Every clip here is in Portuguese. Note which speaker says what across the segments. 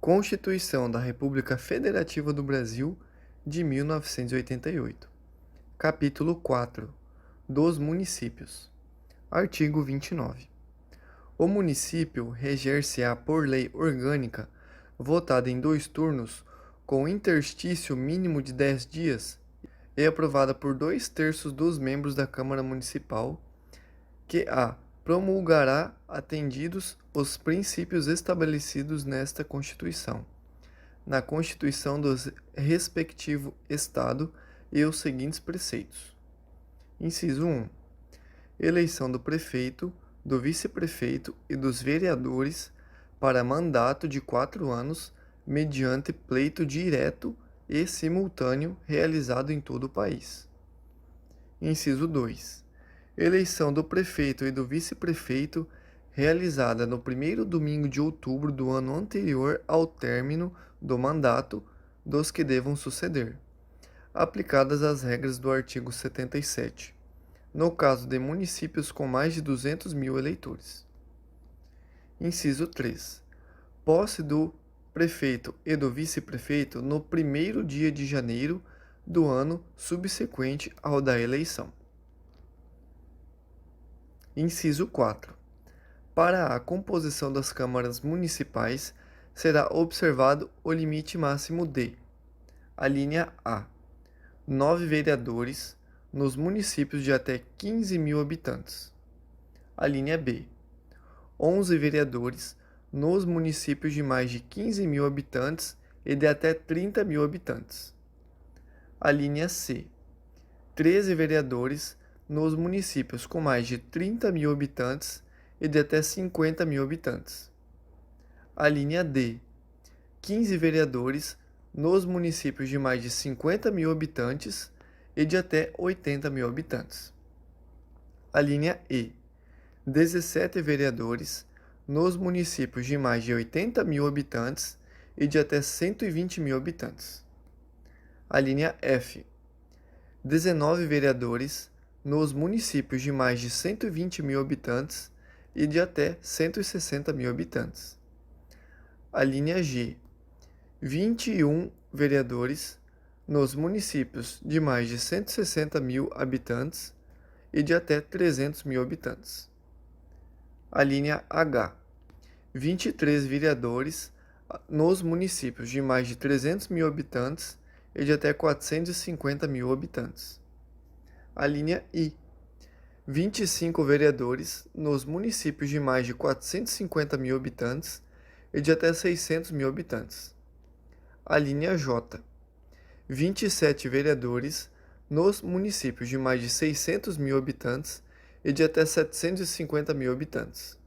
Speaker 1: Constituição da República Federativa do Brasil de 1988. Capítulo 4. Dos municípios. Artigo 29. O município reger-se-á por lei orgânica, votada em 2 turnos, com interstício mínimo de 10 dias, e aprovada por 2/3 dos membros da Câmara Municipal, que a promulgará atendidos os princípios estabelecidos nesta Constituição, na Constituição do respectivo Estado e os seguintes preceitos. Inciso 1. Eleição do prefeito, do vice-prefeito e dos vereadores para mandato de 4 anos, mediante pleito direto e simultâneo realizado em todo o país. Inciso 2. Eleição do prefeito e do vice-prefeito realizada no primeiro domingo de outubro do ano anterior ao término do mandato dos que devam suceder, aplicadas as regras do artigo 77, no caso de municípios com mais de 200 mil eleitores. Inciso 3. Posse do prefeito e do vice-prefeito no primeiro dia de janeiro do ano subsequente ao da eleição. Inciso 4. Para a composição das câmaras municipais, será observado o limite máximo de: a linha A, 9 vereadores nos municípios de até 15 mil habitantes. A linha B, 11 vereadores nos municípios de mais de 15 mil habitantes e de até 30 mil habitantes. A linha C, 13 vereadores nos municípios com mais de 30 mil habitantes e de até 50 mil habitantes. A linha D, 15 vereadores nos municípios de mais de 50 mil habitantes e de até 80 mil habitantes. A linha E, 17 vereadores nos municípios de mais de 80 mil habitantes e de até 120 mil habitantes. A linha F, 19 vereadores nos municípios de mais de 120 mil habitantes e de até 160 mil habitantes. A linha G, 21 vereadores nos municípios de mais de 160 mil habitantes e de até 300 mil habitantes. A linha H, 23 vereadores nos municípios de mais de 300 mil habitantes e de até 450 mil habitantes. A linha I, 25 vereadores nos municípios de mais de 450 mil habitantes e de até 600 mil habitantes. A linha J, 27 vereadores nos municípios de mais de 600 mil habitantes e de até 750 mil habitantes.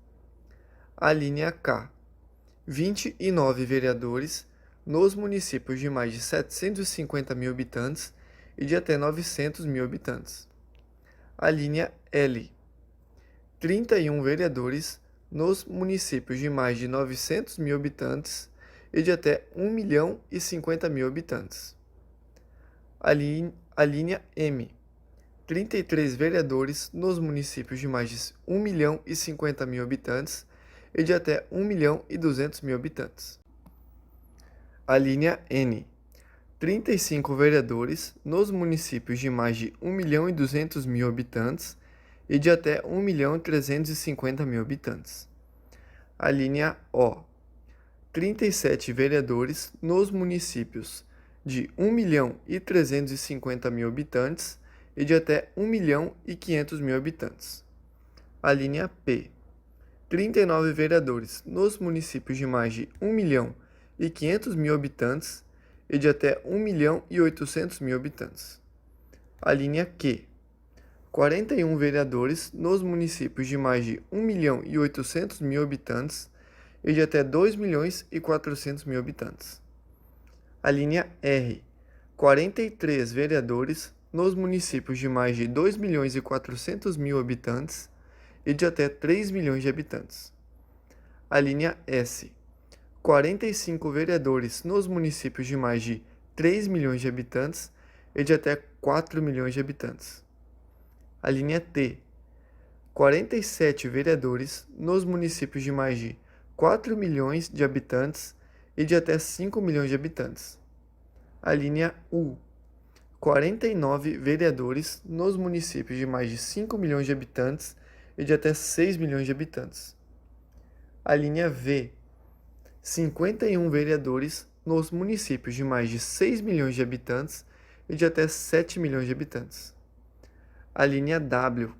Speaker 1: A linha K, 29 vereadores nos municípios de mais de 750 mil habitantes e de até 900 mil habitantes. A linha L, 31 vereadores nos municípios de mais de 900 mil habitantes e de até 1.050.000 habitantes. A linha M, 33 vereadores nos municípios de mais de 1.050.000 habitantes e de até 1.200.000 habitantes. A linha N, 35 vereadores nos municípios de mais de 1.200.000 habitantes e de até 1.350.000 habitantes. A linha O, 37 vereadores nos municípios de 1.350.000 habitantes e de até 1.500.000 habitantes. A linha P, 39 vereadores nos municípios de mais de 1.500.000 habitantes e de até 1.800.000 habitantes. A linha Q, 41 vereadores nos municípios de mais de 1.800.000 habitantes e de até 2.400.000 habitantes. A linha R, 43 vereadores nos municípios de mais de 2.400.000 habitantes e de até 3 milhões de habitantes. A linha S, 45 vereadores nos municípios de mais de 3 milhões de habitantes e de até 4 milhões de habitantes. A linha T, 47 vereadores nos municípios de mais de 4 milhões de habitantes e de até 5 milhões de habitantes. A linha U, 49 vereadores nos municípios de mais de 5 milhões de habitantes e de até 6 milhões de habitantes. A linha V, 51 vereadores nos municípios de mais de 6 milhões de habitantes e de até 7 milhões de habitantes. A linha W,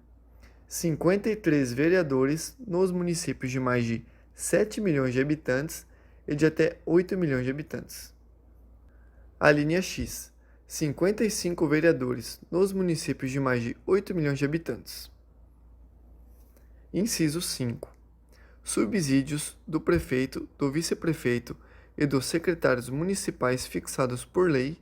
Speaker 1: 53 vereadores nos municípios de mais de 7 milhões de habitantes e de até 8 milhões de habitantes. A linha X, 55 vereadores nos municípios de mais de 8 milhões de habitantes. Inciso 5. Subsídios do prefeito, do vice-prefeito e dos secretários municipais fixados por lei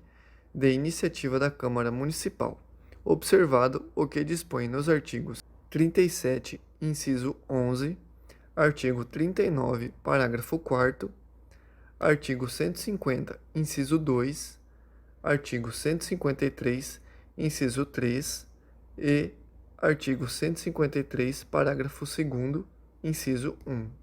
Speaker 1: de iniciativa da Câmara Municipal, observado o que dispõe nos artigos 37, inciso 11, artigo 39, parágrafo 4º, artigo 150, inciso 2, artigo 153, inciso 3 e artigo 153, parágrafo 2º, inciso 1.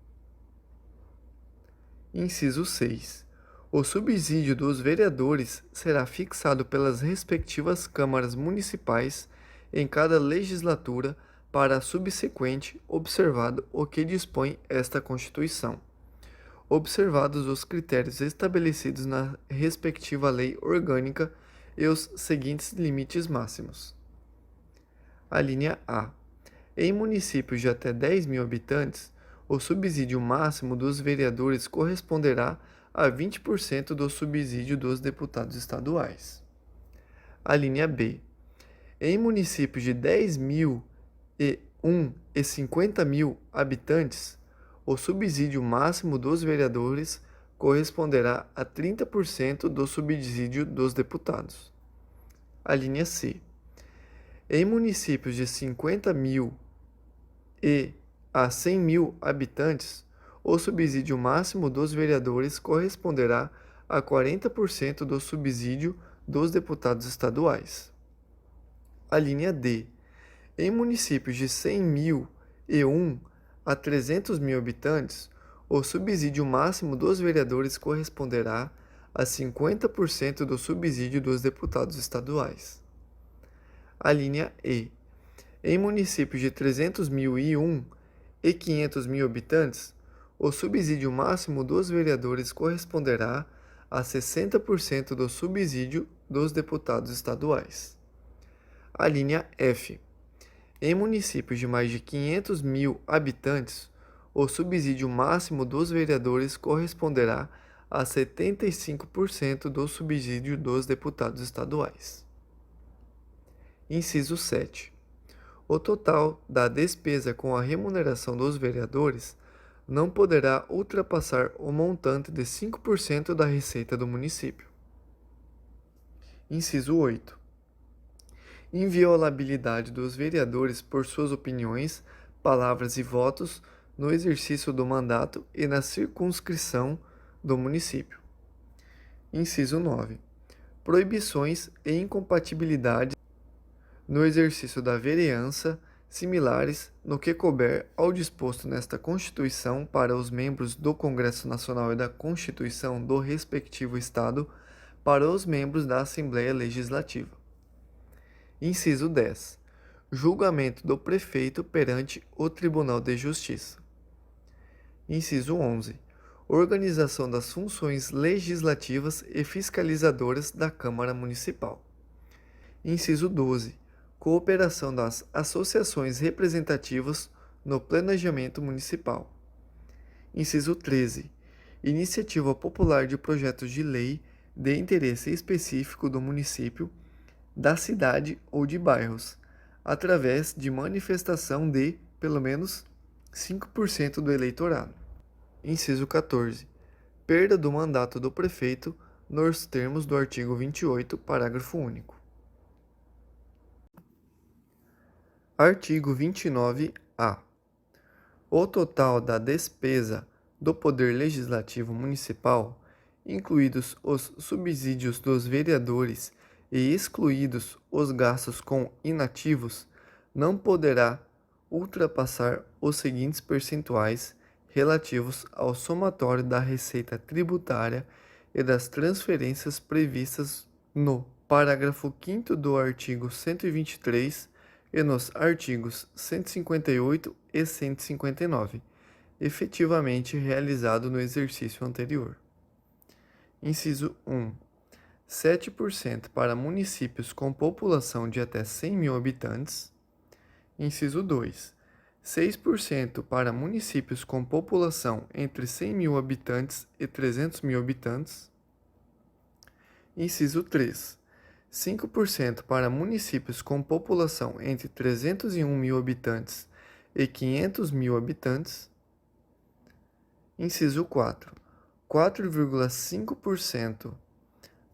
Speaker 1: Inciso 6. O subsídio dos vereadores será fixado pelas respectivas câmaras municipais em cada legislatura para a subsequente, observado o que dispõe esta Constituição, observados os critérios estabelecidos na respectiva lei orgânica e os seguintes limites máximos. A linha A. Em municípios de até 10 mil habitantes, o subsídio máximo dos vereadores corresponderá a 20% do subsídio dos deputados estaduais. A linha B. Em municípios de 10 mil e 50 mil habitantes, o subsídio máximo dos vereadores corresponderá a 30% do subsídio dos deputados. A linha C. Em municípios de 50 mil e a 100 mil habitantes, o subsídio máximo dos vereadores corresponderá a 40% do subsídio dos deputados estaduais. A linha D. Em municípios de 100 mil e a 300 mil habitantes, o subsídio máximo dos vereadores corresponderá a 50% do subsídio dos deputados estaduais. A linha E. Em municípios de 300 mil e 500 mil habitantes, o subsídio máximo dos vereadores corresponderá a 60% do subsídio dos deputados estaduais. A linha F. Em municípios de mais de 500 mil habitantes, o subsídio máximo dos vereadores corresponderá a 75% do subsídio dos deputados estaduais. Inciso 7. O total da despesa com a remuneração dos vereadores não poderá ultrapassar o montante de 5% da receita do município. Inciso 8. Inviolabilidade dos vereadores por suas opiniões, palavras e votos no exercício do mandato e na circunscrição do município. Inciso 9. Proibições e incompatibilidades no exercício da vereança, similares no que couber ao disposto nesta Constituição para os membros do Congresso Nacional e da Constituição do respectivo Estado para os membros da Assembleia Legislativa. Inciso 10. Julgamento do prefeito perante o Tribunal de Justiça. Inciso 11. Organização das funções legislativas e fiscalizadoras da Câmara Municipal. Inciso 12. Cooperação das associações representativas no planejamento municipal. Inciso 13. Iniciativa popular de projetos de lei de interesse específico do município, da cidade ou de bairros, através de manifestação de, pelo menos, 5% do eleitorado. Inciso 14. Perda do mandato do prefeito nos termos do artigo 28, parágrafo único. Artigo 29-A. O total da despesa do Poder Legislativo Municipal, incluídos os subsídios dos vereadores e excluídos os gastos com inativos, não poderá ultrapassar os seguintes percentuais relativos ao somatório da receita tributária e das transferências previstas no parágrafo 5º do artigo 123 e nos artigos 158 e 159, efetivamente realizado no exercício anterior. Inciso 1. 7% para municípios com população de até 100 mil habitantes. Inciso 2. 6% para municípios com população entre 100 mil habitantes e 300 mil habitantes. Inciso 3. 5% para municípios com população entre 301 mil habitantes e 500 mil habitantes. Inciso 4. 4,5%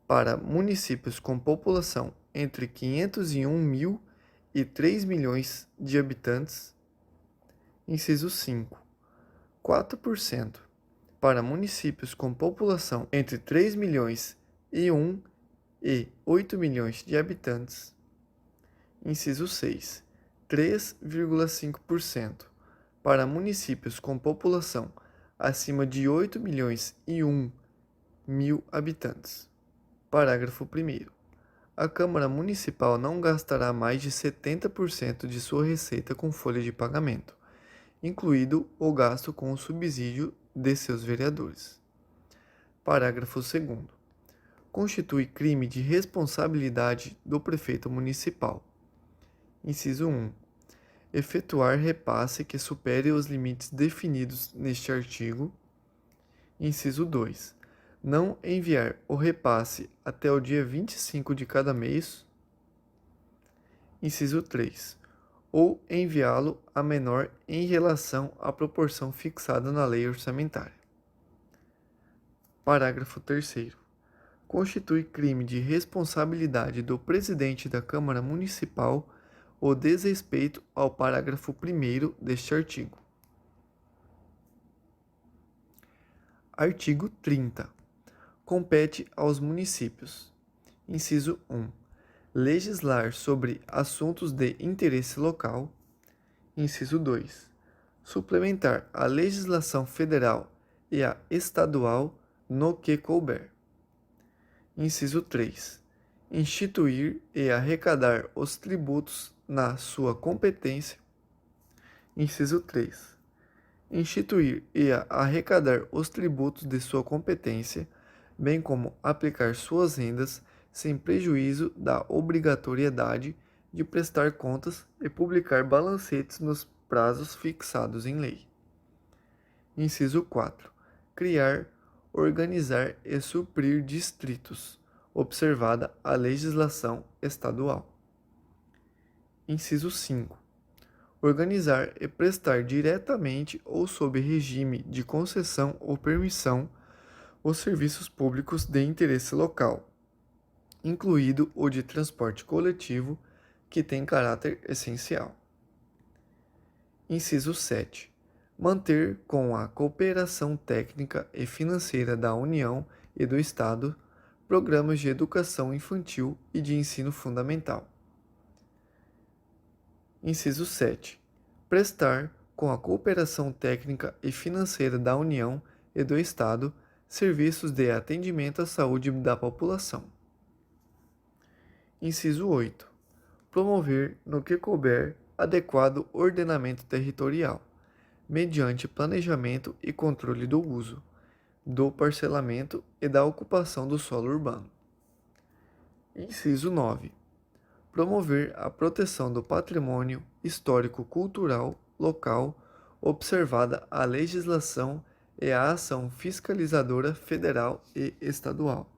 Speaker 1: para municípios com população entre 501 mil e 3 milhões de habitantes. Inciso 5. 4% para municípios com população entre 3 milhões e 1 e 8 milhões de habitantes. Inciso 6. 3,5% para municípios com população acima de 8 milhões e 1 mil habitantes. Parágrafo 1º. A Câmara Municipal não gastará mais de 70% de sua receita com folha de pagamento, incluído o gasto com o subsídio de seus vereadores. Parágrafo 2º. Constitui crime de responsabilidade do prefeito municipal. Inciso 1. Efetuar repasse que supere os limites definidos neste artigo. Inciso 2. Não enviar o repasse até o dia 25 de cada mês. Inciso 3. Ou enviá-lo a menor em relação à proporção fixada na lei orçamentária. Parágrafo 3º. Constitui crime de responsabilidade do presidente da Câmara Municipal o desrespeito ao parágrafo 1º deste artigo. Artigo 30. Compete aos municípios. Inciso 1. Legislar sobre assuntos de interesse local. Inciso 2. Suplementar a legislação federal e a estadual no que couber. Inciso 3. Instituir e arrecadar os tributos na sua competência. Inciso 3. Instituir e arrecadar os tributos de sua competência, bem como aplicar suas rendas sem prejuízo da obrigatoriedade de prestar contas e publicar balancetes nos prazos fixados em lei. Inciso 4. Criar, organizar e suprir distritos, observada a legislação estadual. Inciso 5. Organizar e prestar diretamente ou sob regime de concessão ou permissão os serviços públicos de interesse local, incluído o de transporte coletivo, que tem caráter essencial. Inciso 7. Manter com a cooperação técnica e financeira da União e do Estado programas de educação infantil e de ensino fundamental. Inciso 7. Prestar, com a cooperação técnica e financeira da União e do Estado, serviços de atendimento à saúde da população. Inciso 8. Promover, no que couber, adequado ordenamento territorial, mediante planejamento e controle do uso, do parcelamento e da ocupação do solo urbano. Inciso 9. Promover a proteção do patrimônio histórico-cultural local, observada a legislação e a ação fiscalizadora federal e estadual.